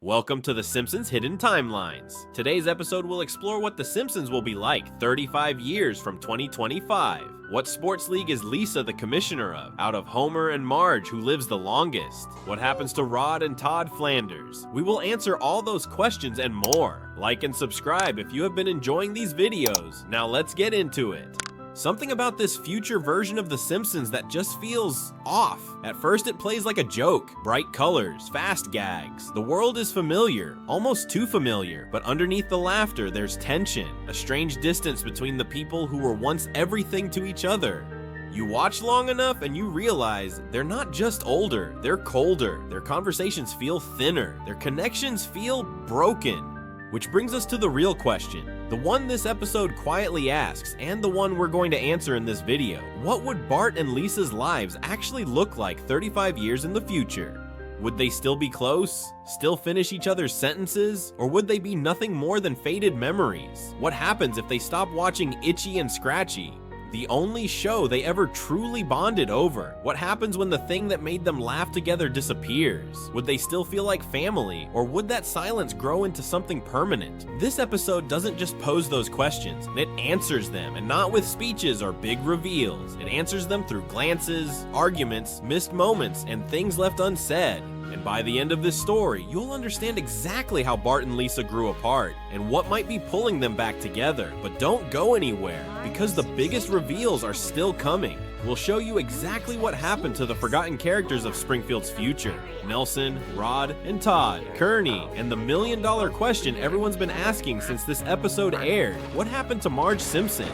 Welcome to the Simpsons Hidden Timelines. Today's episode will explore what the Simpsons will be like 35 years from 2025. What sports league is Lisa the commissioner of, out of Homer and Marge, who lives the longest? What happens to Rod and Todd Flanders? We will answer all those questions and more. Like and subscribe if you have been enjoying these videos. Now let's get into it. Something about this future version of The Simpsons that just feels off. At first it plays like a joke. Bright colors, fast gags. The world is familiar, almost too familiar, but underneath the laughter there's tension, a strange distance between the people who were once everything to each other. You watch long enough and you realize they're not just older, they're colder. Their conversations feel thinner, their connections feel broken. Which brings us to the real question, the one this episode quietly asks, and the one we're going to answer in this video. What would Bart and Lisa's lives actually look like 35 years in the future? Would they still be close? Still finish each other's sentences? Or would they be nothing more than faded memories? What happens if they stop watching Itchy and Scratchy, the only show they ever truly bonded over? What happens when the thing that made them laugh together disappears? Would they still feel like family, or would that silence grow into something permanent? This episode doesn't just pose those questions, it answers them, and not with speeches or big reveals. It answers them through glances, arguments, missed moments, and things left unsaid. And by the end of this story, you'll understand exactly how Bart and Lisa grew apart, and what might be pulling them back together. But don't go anywhere, because the biggest reveals are still coming. We'll show you exactly what happened to the forgotten characters of Springfield's future. Nelson, Rod, and Todd, Kearney, and the million-dollar question everyone's been asking since this episode aired. What happened to Marge Simpson?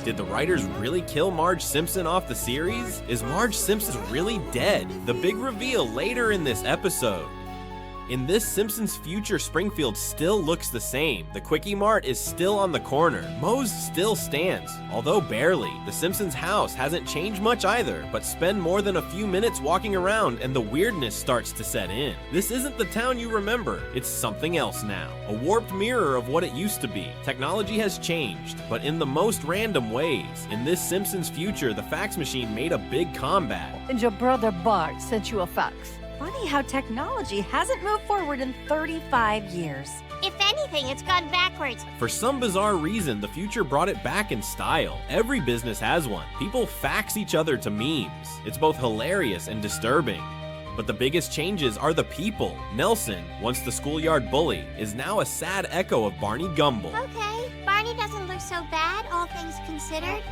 Did the writers really kill Marge Simpson off the series? Is Marge Simpson really dead? The big reveal later in this episode. In this Simpsons future, Springfield still looks the same. The Quickie Mart is still on the corner. Moe's still stands, although barely. The Simpsons house hasn't changed much either, but spend more than a few minutes walking around and the weirdness starts to set in. This isn't the town you remember, it's something else now. A warped mirror of what it used to be. Technology has changed, but in the most random ways. In this Simpsons future, the fax machine made a big comeback. And your brother Bart sent you a fax. Funny how technology hasn't moved forward in 35 years. If anything, it's gone backwards. For some bizarre reason, the future brought it back in style. Every business has one. People fax each other to memes. It's both hilarious and disturbing. But the biggest changes are the people. Nelson, once the schoolyard bully, is now a sad echo of Barney Gumble. Okay, Barney doesn't look so bad, all things considered.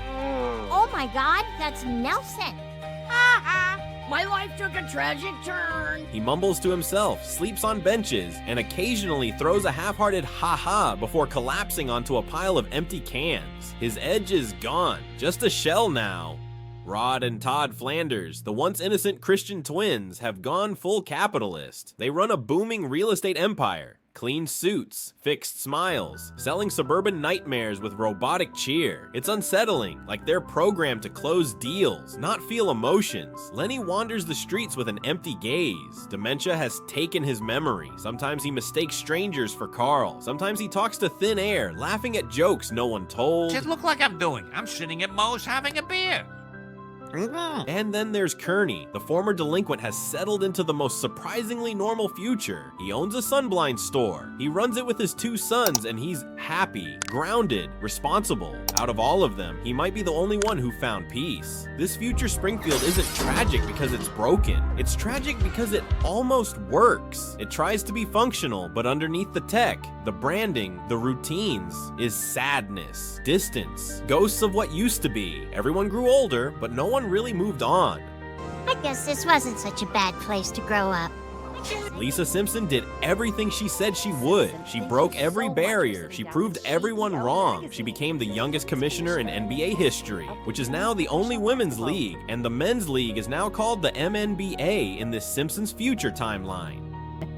Oh my God, that's Nelson. Ha ha! My life took a tragic turn. He mumbles to himself, sleeps on benches, and occasionally throws a half-hearted ha-ha before collapsing onto a pile of empty cans. His edge is gone, just a shell now. Rod and Todd Flanders, the once innocent Christian twins, have gone full capitalist. They run a booming real estate empire. Clean suits, fixed smiles, selling suburban nightmares with robotic cheer. It's unsettling, like they're programmed to close deals, not feel emotions. Lenny wanders the streets with an empty gaze. Dementia has taken his memory. Sometimes he mistakes strangers for Carl. Sometimes he talks to thin air, laughing at jokes no one told. Just look like I'm doing. I'm sitting at Moe's having a beer. And then there's Kearney. The former delinquent has settled into the most surprisingly normal future. He owns a sunblind store. He runs it with his two sons, and he's happy, grounded, responsible. Out of all of them, he might be the only one who found peace. This future Springfield isn't tragic because it's broken. It's tragic because it almost works. It tries to be functional, but underneath the tech, the branding, the routines, is sadness, distance, ghosts of what used to be. Everyone grew older, but no one really moved on. I guess this wasn't such a bad place to grow up. Lisa Simpson did everything she said she would. She broke every barrier. She proved everyone wrong. She became the youngest commissioner in NBA history, which is now the only women's league, and the men's league is now called the MNBA in this Simpsons future timeline.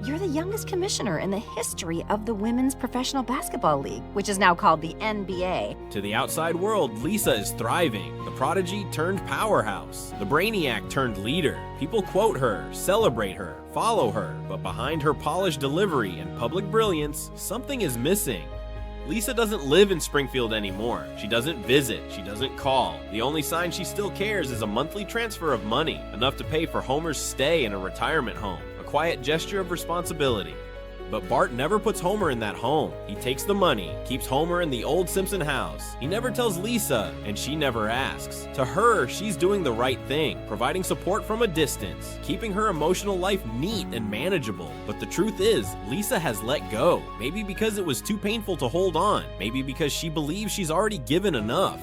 You're the youngest commissioner in the history of the Women's Professional Basketball League, which is now called the NBA. To the outside world, Lisa is thriving. The prodigy turned powerhouse. The brainiac turned leader. People quote her, celebrate her, follow her, but behind her polished delivery and public brilliance, something is missing. Lisa doesn't live in Springfield anymore. She doesn't visit, she doesn't call. The only sign she still cares is a monthly transfer of money, enough to pay for Homer's stay in a retirement home, a quiet gesture of responsibility. But Bart never puts Homer in that home. He takes the money, keeps Homer in the old Simpson house. He never tells Lisa, and she never asks. To her, she's doing the right thing, providing support from a distance, keeping her emotional life neat and manageable. But the truth is, Lisa has let go. Maybe because it was too painful to hold on. Maybe because she believes she's already given enough.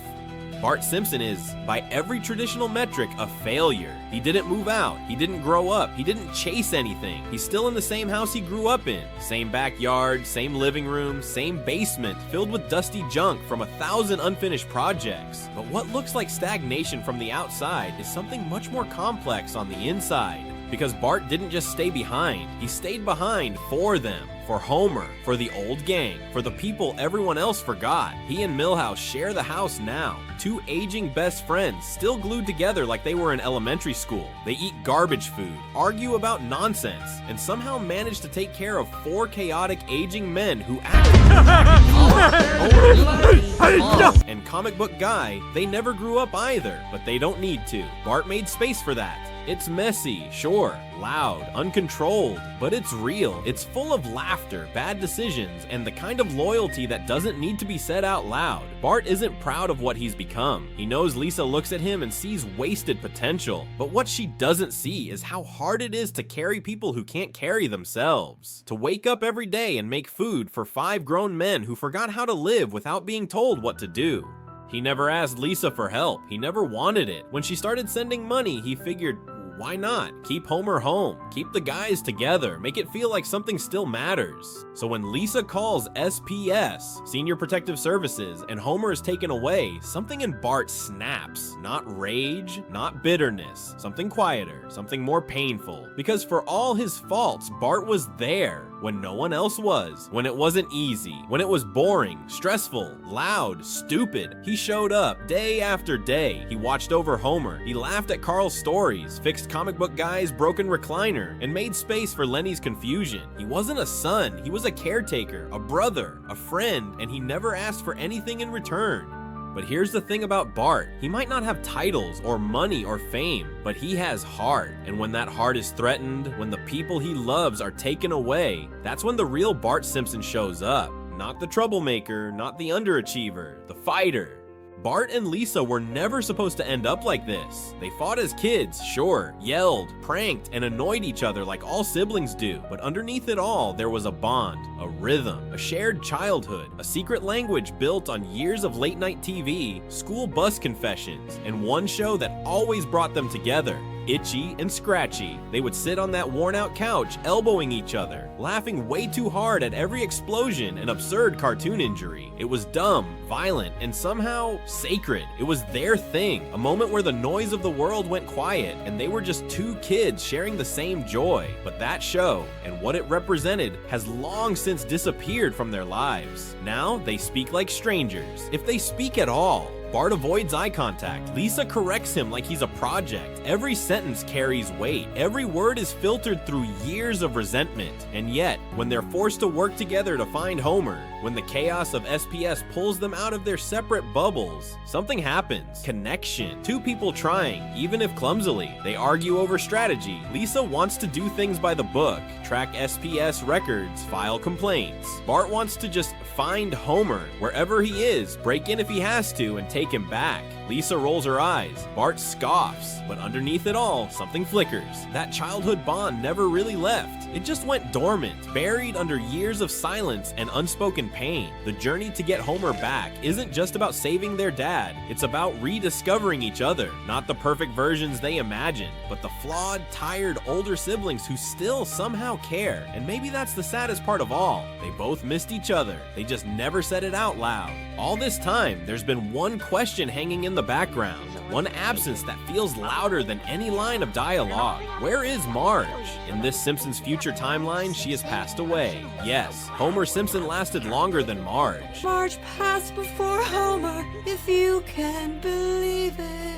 Bart Simpson is, by every traditional metric, a failure. He didn't move out, he didn't grow up, he didn't chase anything. He's still in the same house he grew up in. Same backyard, same living room, same basement, filled with dusty junk from 1,000 unfinished projects. But what looks like stagnation from the outside is something much more complex on the inside. Because Bart didn't just stay behind, he stayed behind for them. For Homer, for the old gang, for the people everyone else forgot. He and Milhouse share the house now. Two aging best friends, still glued together like they were in elementary school. They eat garbage food, argue about nonsense, and somehow manage to take care of 4 chaotic aging men who act. And comic book guy, they never grew up either, but they don't need to. Bart made space for that. It's messy, sure, loud, uncontrolled, but it's real. It's full of laughter, bad decisions, and the kind of loyalty that doesn't need to be said out loud. Bart isn't proud of what he's become. He knows Lisa looks at him and sees wasted potential, but what she doesn't see is how hard it is to carry people who can't carry themselves. To wake up every day and make food for 5 grown men who forgot how to live without being told what to do. He never asked Lisa for help. He never wanted it. When she started sending money, he figured, why not? Keep Homer home. Keep the guys together. Make it feel like something still matters. So when Lisa calls SPS, Senior Protective Services, and Homer is taken away, something in Bart snaps. Not rage, not bitterness. Something quieter, something more painful. Because for all his faults, Bart was there when no one else was. When it wasn't easy. When it was boring, stressful, loud, stupid. He showed up day after day. He watched over Homer. He laughed at Carl's stories, fixed comic book guy's broken recliner, and made space for Lenny's confusion. He wasn't a son, he was a caretaker, a brother, a friend, and he never asked for anything in return. But here's the thing about Bart. He might not have titles or money or fame, but he has heart. And when that heart is threatened, when the people he loves are taken away, that's when the real Bart Simpson shows up. Not the troublemaker, not the underachiever, the fighter. Bart and Lisa were never supposed to end up like this. They fought as kids, sure, yelled, pranked, and annoyed each other like all siblings do. But underneath it all, there was a bond, a rhythm, a shared childhood, a secret language built on years of late-night TV, school bus confessions, and one show that always brought them together. Itchy and Scratchy. They would sit on that worn-out couch, elbowing each other, laughing way too hard at every explosion and absurd cartoon injury. It was dumb, violent, and somehow sacred. It was their thing, a moment where the noise of the world went quiet, and they were just 2 kids sharing the same joy. But that show, and what it represented, has long since disappeared from their lives. Now, they speak like strangers, if they speak at all. Bart avoids eye contact. Lisa corrects him like he's a project. Every sentence carries weight. Every word is filtered through years of resentment. And yet, when they're forced to work together to find Homer, when the chaos of SPS pulls them out of their separate bubbles, something happens. Connection. 2 people trying, even if clumsily. They argue over strategy. Lisa wants to do things by the book, track SPS records, file complaints. Bart wants to just find Homer wherever he is, break in if he has to, and take him back. Lisa rolls her eyes. Bart scoffs. But underneath it all, something flickers. That childhood bond never really left. It just went dormant, buried under years of silence and unspoken pain. The journey to get Homer back isn't just about saving their dad. It's about rediscovering each other. Not the perfect versions they imagined, but the flawed, tired older siblings who still somehow care. And maybe that's the saddest part of all. They both missed each other. They just never said it out loud. All this time, there's been one question hanging in the background. One absence that feels louder than any line of dialogue. Where is Marge? In this Simpsons Future timeline, she has passed away. Yes, Homer Simpson lasted longer than Marge. Marge passed before Homer, if you can believe it.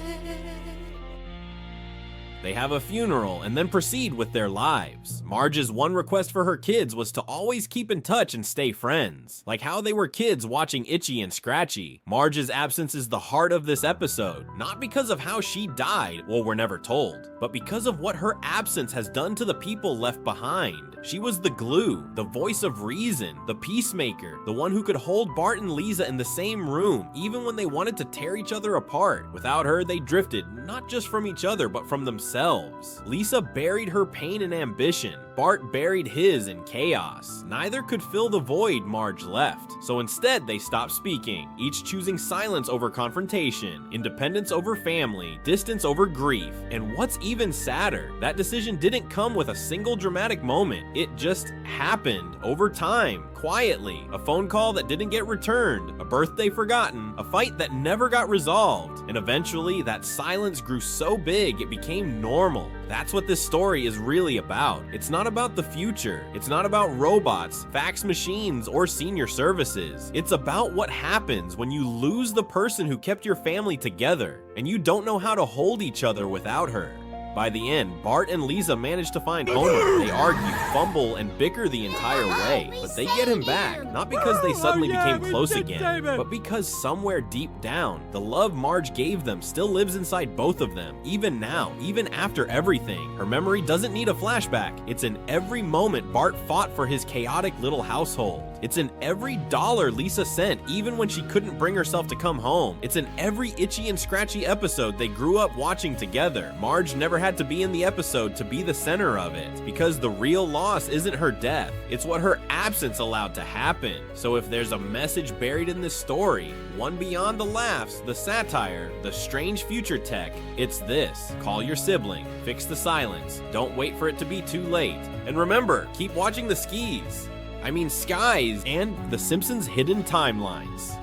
They have a funeral and then proceed with their lives. Marge's one request for her kids was to always keep in touch and stay friends. Like how they were kids watching Itchy and Scratchy. Marge's absence is the heart of this episode, not because of how she died, well, we're never told, but because of what her absence has done to the people left behind. She was the glue, the voice of reason, the peacemaker, the one who could hold Bart and Lisa in the same room, even when they wanted to tear each other apart. Without her, they drifted, not just from each other, but from themselves. Lisa buried her pain in ambition. Bart buried his in chaos. Neither could fill the void Marge left, so instead they stopped speaking, each choosing silence over confrontation, independence over family, distance over grief. And what's even sadder, that decision didn't come with a single dramatic moment. It just happened over time, quietly. A phone call that didn't get returned, a birthday forgotten, a fight that never got resolved, and eventually that silence grew so big it became normal. That's what this story is really about. It's not about the future. It's not about robots, fax machines, or senior services. It's about what happens when you lose the person who kept your family together, and you don't know how to hold each other without her. By the end, Bart and Lisa manage to find Homer. They argue, fumble, and bicker the entire way, but they get him back, not because they suddenly became close again, but because somewhere deep down, the love Marge gave them still lives inside both of them, even now, even after everything. Her memory doesn't need a flashback. It's in every moment Bart fought for his chaotic little household. It's in every dollar Lisa sent, even when she couldn't bring herself to come home. It's in every itchy and scratchy episode they grew up watching together. Marge never had to be in the episode to be the center of it, because the real loss isn't her death, it's what her absence allowed to happen. So if there's a message buried in this story, one beyond the laughs, the satire, the strange future tech, it's this: call your sibling, fix the silence, don't wait for it to be too late, and remember, keep watching the skies, and The Simpsons Hidden Timelines.